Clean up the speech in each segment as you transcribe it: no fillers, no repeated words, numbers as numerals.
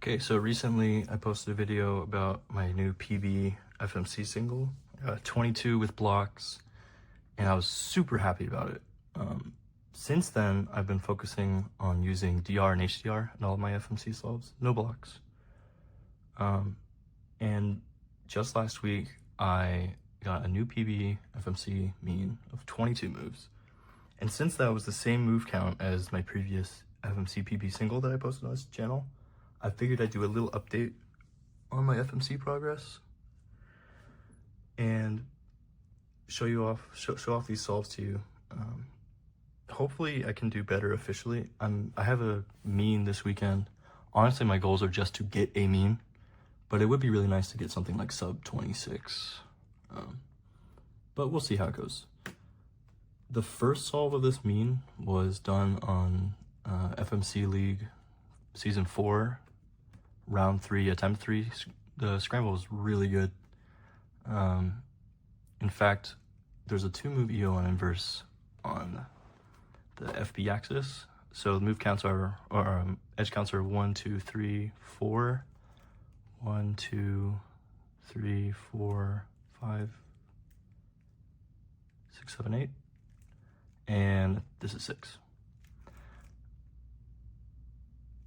Okay, so recently I posted a video about my new PB FMC single, 22 with blocks, and I was super happy about it. Since then, I've been focusing on using DR and HDR in all of my FMC solves, no blocks. And just last week, I got a new PB FMC Mean of 22 moves. And since that was the same move count as my previous FMC PB single that I posted on this channel, I figured I'd do a little update on my FMC progress and show off these solves to you. Hopefully I can do better officially. I have a mean this weekend. Honestly, my goals are just to get a mean, but it would be really nice to get something like sub 26. But we'll see how it goes. The first solve of this mean was done on FMC League Season 4, Round 3, Attempt 3. The scramble was really good. In fact, there's a 2-move EO on inverse on the FB axis. So the move counts are, or edge counts are 1, 2, 3, 4. 1, 2, 3, 4, 5, 6, 7, 8. And this is 6.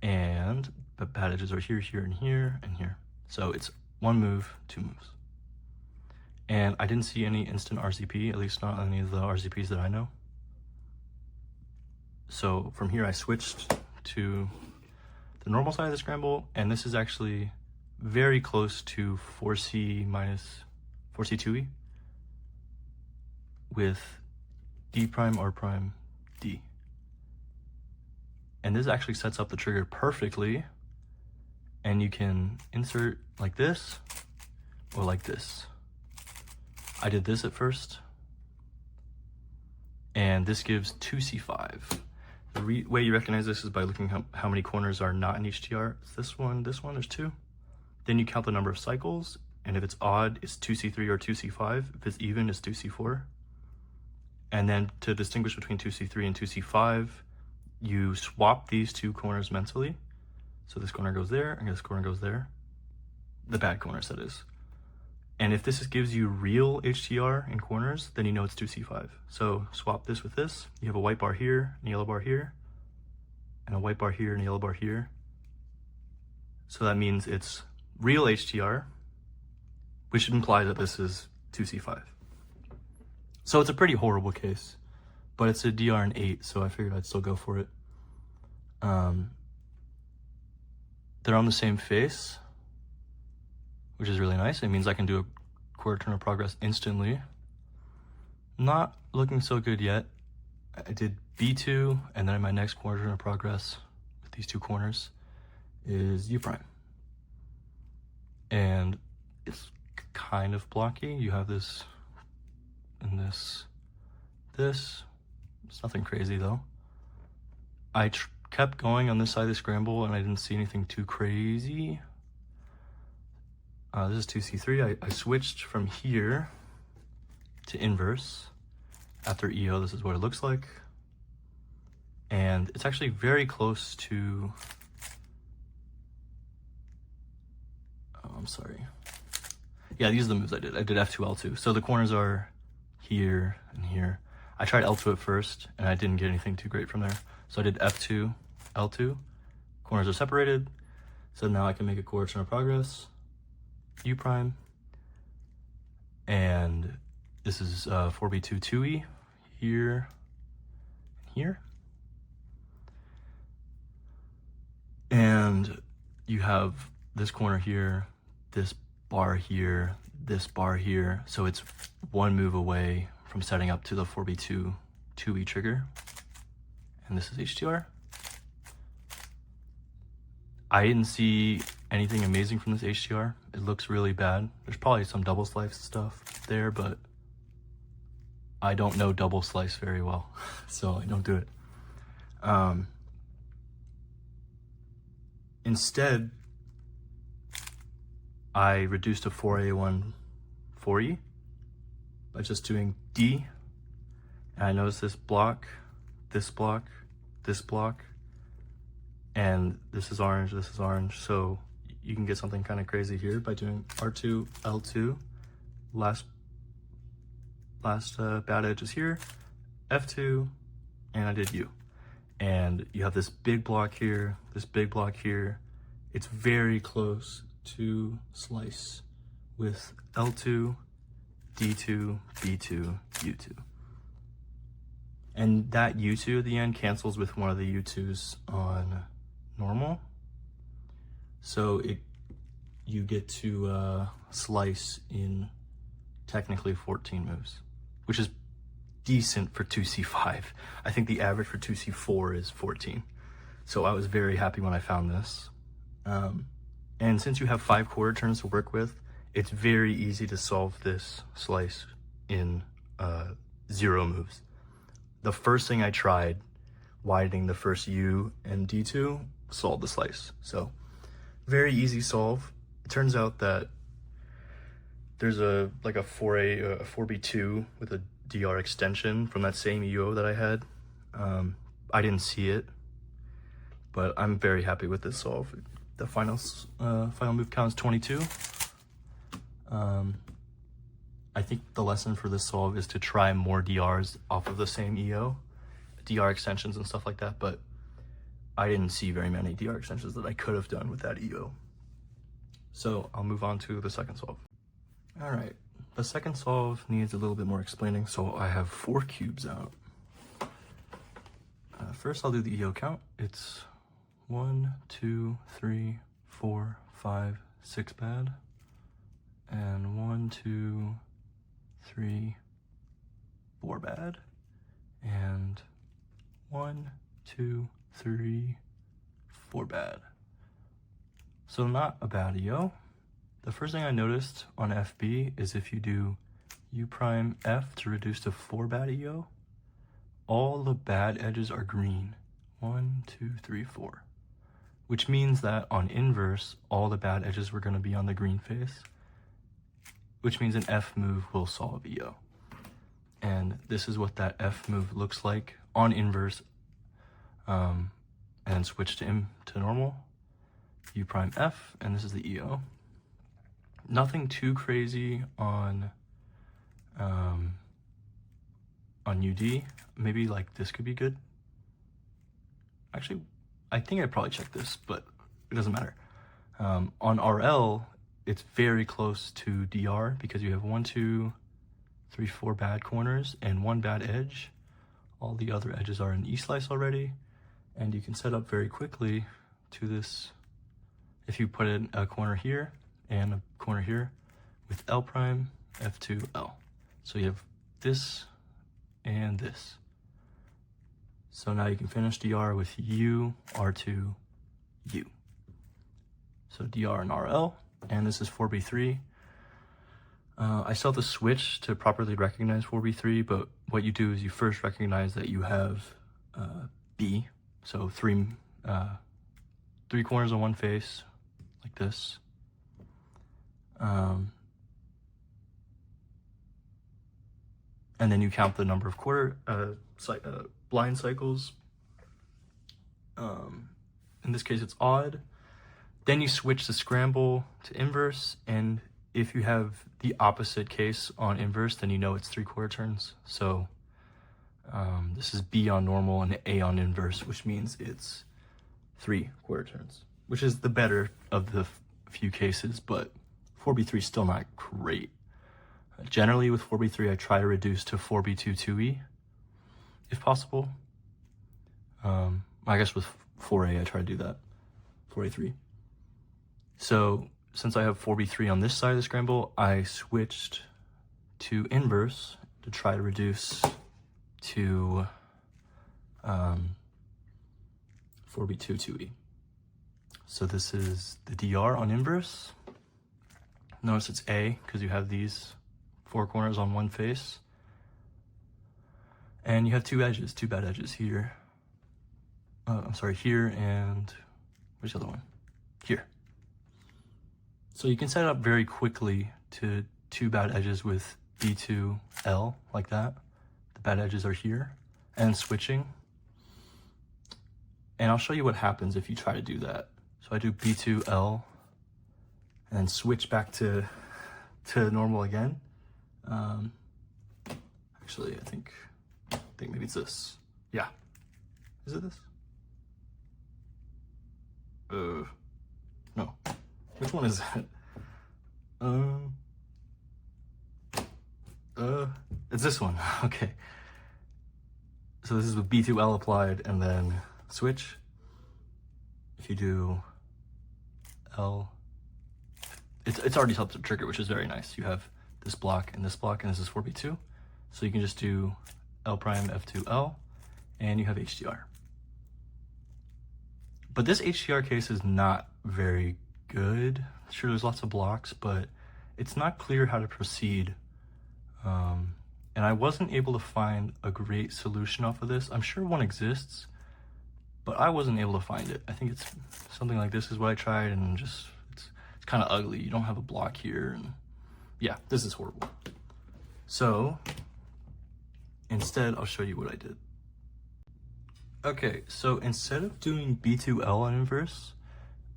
And the pad edges are here, here, and here, and here. So it's 1 move, 2 moves. And I didn't see any instant RCP, at least not any of the RCPs that I know. So from here I switched to the normal side of the scramble, and this is actually very close to 4C minus 4C 2E with D prime, R prime, D. And this actually sets up the trigger perfectly, and you can insert like this or like this. I did this at first, and this gives 2C5. The way you recognize this is by looking how many corners are not in HDR. It's this one, there's 2. Then you count the number of cycles, and if it's odd, it's 2C3 or 2C5. If it's even, it's 2C4. And then to distinguish between 2C3 and 2C5, you swap these 2 corners mentally. So this corner goes there, and this corner goes there. The bad corners, that is. And if this gives you real HDR in corners, then you know it's 2C5. So swap this with this. You have a white bar here, and a yellow bar here, and a white bar here, and a yellow bar here. So that means it's real HDR, which implies that this is 2C5. So it's a pretty horrible case, but it's a DR in 8, so I figured I'd still go for it. They're on the same face, which is really nice. It means I can do a quarter turn of progress instantly. Not looking so good yet. I did B2, and then my next quarter turn of progress with these 2 corners is U prime. And it's kind of blocky. You have this and this. It's nothing crazy though. I kept going on this side of the scramble, and I didn't see anything too crazy. This is 2C3. I switched from here to inverse. After EO, this is what it looks like. And it's actually very close to, oh, I'm sorry. Yeah, these are the moves I did. I did F2, L2. So the corners are here and here. I tried L2 at first, and I didn't get anything too great from there. So I did F2, L2. Corners are separated. So now I can make a quarter turn of progress. U prime, and this is 4B2 2E here, here, and you have this corner here, this bar here, this bar here, so it's 1 move away from setting up to the 4B2 2E trigger, and this is HDR. I didn't see anything amazing from this HDR. It looks really bad. There's probably some double slice stuff there, but I don't know double slice very well, so I don't do it. Instead, I reduced to 4A1 4E by just doing D, and I noticed this block, this block, this block, and this is orange, so you can get something kind of crazy here by doing R2, L2, last bad edge is here, F2, and I did U. And you have this big block here, this big block here. It's very close to slice with L2, D2, B2, U2. And that U2 at the end cancels with one of the U2s on normal. So you get to slice in technically 14 moves, which is decent for 2C5. I think the average for 2C4 is 14. So I was very happy when I found this. And since you have 5 quarter turns to work with, it's very easy to solve this slice in 0 moves. The first thing I tried, widening the first U and D2, solved the slice. So very easy solve. It turns out that there's a 4B2 with a DR extension from that same EO that I had. I didn't see it, but I'm very happy with this solve. The final move count is 22. I think the lesson for this solve is to try more DRs off of the same EO, DR extensions and stuff like that, but I didn't see very many DR extensions that I could have done with that EO. So I'll move on to the second solve. All right, the second solve needs a little bit more explaining, so I have 4 cubes out. First I'll do the EO count. It's 1, 2, 3, 4, 5, 6 bad, and 1, 2, 3, 4 bad, and 1, 2, 3, 4 bad. So not a bad EO. The first thing I noticed on FB is if you do U prime F to reduce to 4 bad EO, all the bad edges are green. 1, 2, 3, 4. Which means that on inverse, all the bad edges were going to be on the green face, which means an F move will solve EO. And this is what that F move looks like on inverse, and switch to normal, U prime F, and this is the EO. Nothing too crazy on UD. Maybe like this could be good. Actually, I think I probably checked this, but it doesn't matter. On RL, it's very close to DR because you have 1, 2, 3, 4 bad corners and 1 bad edge. All the other edges are in E-slice already, and you can set up very quickly to this if you put in a corner here and a corner here with L prime, F2, L. So you have this and this. So now you can finish DR with U, R2, U. So DR and RL, and this is 4B3. I still have to switch to properly recognize 4B3, but what you do is you first recognize that you have B, so 3 corners on one face, like this. And then you count the number of blind cycles. In this case, it's odd. Then you switch the scramble to inverse, and if you have the opposite case on inverse, then you know it's 3 quarter turns. So this is B on normal and A on inverse, which means it's 3 quarter turns, which is the better of the few cases, but 4B3 is still not great. Generally with 4B3, I try to reduce to 4B2 2E if possible. I guess with 4A, I try to do that, 4A3. So since I have 4B3 on this side of the scramble, I switched to inverse to try to reduce to 4B2 2E. So this is the DR on inverse. Notice it's A because you have these 4 corners on one face. And you have 2 edges, 2 bad edges here. I'm sorry, here and where's the other one? Here. So you can set it up very quickly to 2 bad edges with B2L like that. The bad edges are here and switching. And I'll show you what happens if you try to do that. So I do B2L and then switch back to normal again. Actually, I think maybe it's this. Yeah. Is it this? No. Which one is that? It's this one. Okay. So this is with B2L applied and then switch. If you do L, it's already set up to trigger, which is very nice. You have this block, and this is 4B2. So you can just do L prime F2L, and you have HDR. But this HDR case is not very good. Sure, there's lots of blocks, but it's not clear how to proceed. And I wasn't able to find a great solution off of this. I'm sure one exists, but I wasn't able to find it. I think it's something like this is what I tried, and just it's kind of ugly. You don't have a block here, and yeah, this is horrible. So instead, I'll show you what I did. Okay, so instead of doing B2L on inverse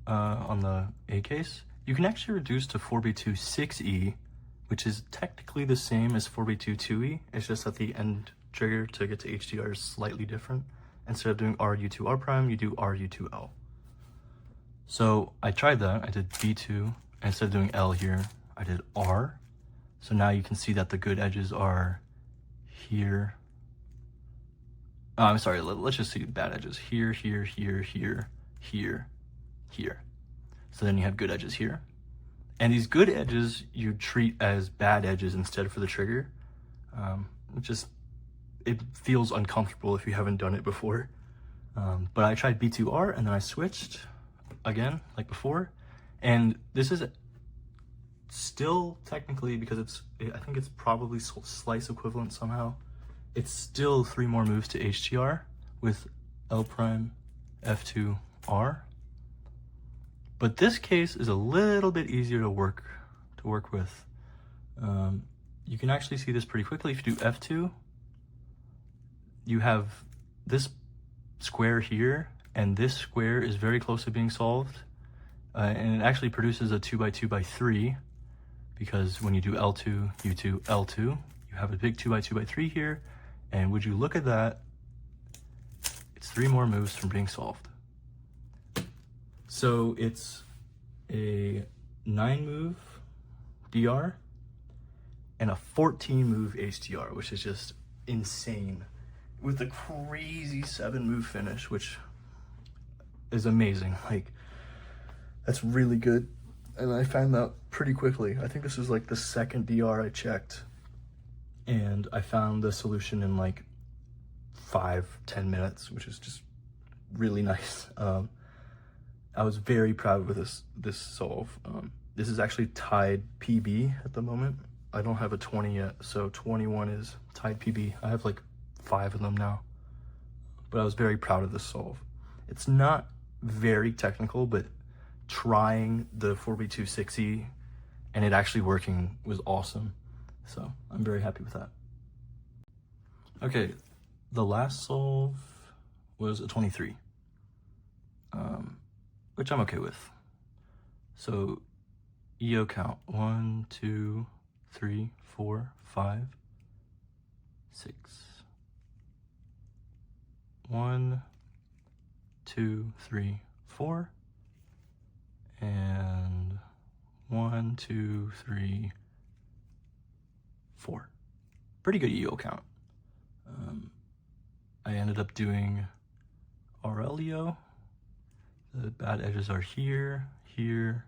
on the A case, you can actually reduce to 4B2 6E, which is technically the same as 4B2 2E. It's just that the end trigger to get to HDR is slightly different. Instead of doing RU2R prime, you do RU2L. So I tried that. I did B2, and instead of doing L here, I did R. So now you can see that the good edges are here. I'm sorry, let's just see bad edges. Here, here, here, here, here, here. So then you have good edges here. And these good edges you treat as bad edges instead for the trigger. It feels uncomfortable if you haven't done it before. But I tried B2R and then I switched again, like before. And this is still technically, because I think it's probably slice equivalent somehow. It's still 3 more moves to HDR with L prime F2R. But this case is a little bit easier to work with. You can actually see this pretty quickly. If you do F2, you have this square here, and this square is very close to being solved. And it actually produces a 2x2x3, because when you do L2, U2, L2, you have a big 2x2x3 here. And would you look at that, it's 3 more moves from being solved. So it's a 9-move DR and a 14-move HDR, which is just insane, with a crazy 7-move finish, which is amazing. Like, that's really good. And I found that pretty quickly. I think this is like the second DR I checked, and I found the solution in like 5-10 minutes, which is just really nice. I was very proud with this solve. This is actually tied PB at the moment. I don't have a 20 yet, so 21 is tied PB. I have like 5 of them now, but I was very proud of this solve. It's not very technical, but trying the 4B2 6E and it actually working was awesome. So I'm very happy with that. Okay, the last solve was a 23, which I'm okay with. So EO count 1, 2, 3, 4, 5, 6. 1, 2, 3, 4, and 1, 2, 3, 4. Pretty good EO count. I ended up doing RLEO. The bad edges are here, here.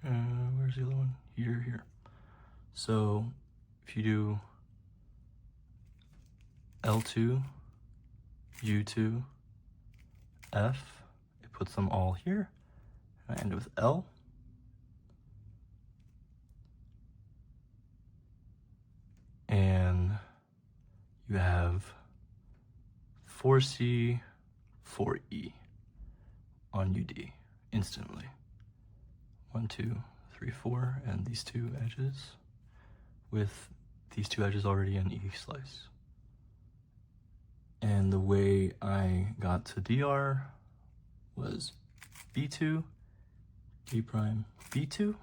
Where's the other one? Here, here. So if you do L2, U2, F, it puts them all here. I end with L. And you have 4C, 4E on UD instantly. 1, 2, 3, 4, and these 2 edges with these 2 edges already in E slice. And the way I got to DR was B2 B prime, B2.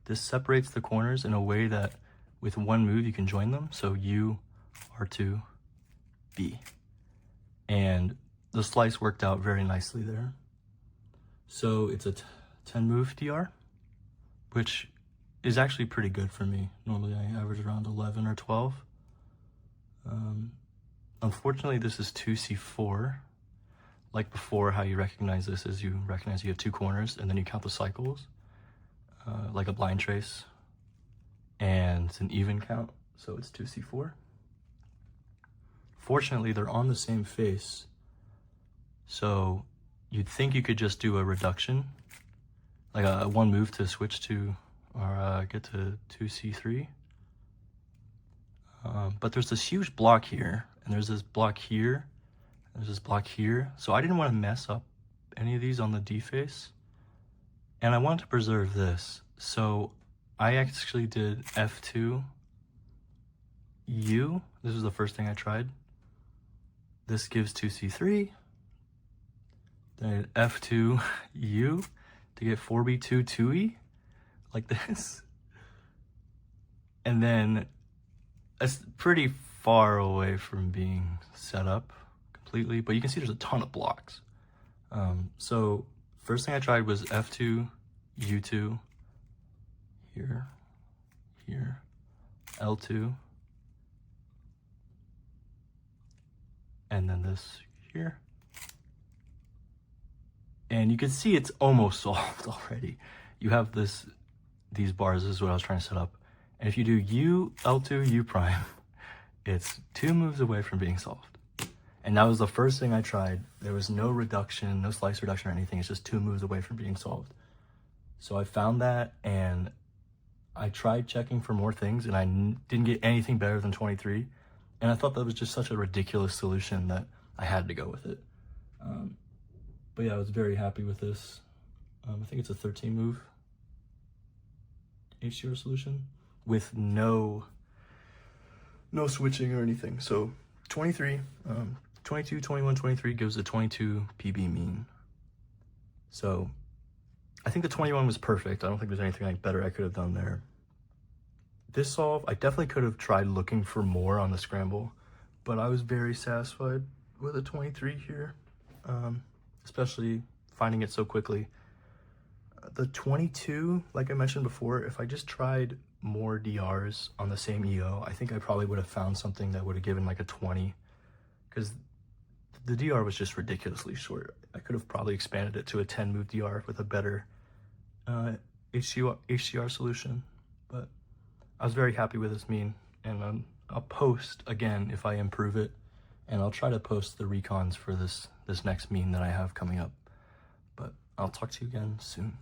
This separates the corners in a way that with one move you can join them. So U, R2, B. And the slice worked out very nicely there. So it's a 10 move DR, which is actually pretty good for me. Normally I average around 11 or 12. Unfortunately, this is 2C4. Like before, how you recognize this is you recognize you have two corners and then you count the cycles, like a blind trace, and it's an even count, so it's 2C4. Fortunately, they're on the same face, so you'd think you could just do a reduction, like a one move to switch to, or get to 2C3. But there's this huge block here, and there's this block here, there's this block here. So I didn't want to mess up any of these on the D face, and I wanted to preserve this. So I actually did F2 U. This was the first thing I tried. This gives 2C3. Then I did F2 U to get 4B2 2E, like this. And then it's pretty far away from being set up completely, but you can see there's a ton of blocks. So first thing I tried was F2, U2, here, here, L2, and then this here. And you can see it's almost solved already. You have these bars, this is what I was trying to set up. And if you do U, L2, U prime, it's two moves away from being solved. And that was the first thing I tried. There was no reduction, no slice reduction or anything. It's just two moves away from being solved. So I found that, and I tried checking for more things, and I didn't get anything better than 23. And I thought that was just such a ridiculous solution that I had to go with it. But yeah, I was very happy with this. I think it's a 13 move HDR solution with no switching or anything. So 23, 22, 21, 23 gives the 22 PB mean. So I think the 21 was perfect. I don't think there's anything better I could have done there. This solve, I definitely could have tried looking for more on the scramble, but I was very satisfied with a 23 here, especially finding it so quickly. The 22, like I mentioned before, if I just tried more DRs on the same EO, I think I probably would have found something that would have given like a 20, because the DR was just ridiculously short. I could have probably expanded it to a 10 move DR with a better HDR solution, but I was very happy with this mean, and I'll post again if I improve it, and I'll try to post the recons for this next mean that I have coming up. But I'll talk to you again soon.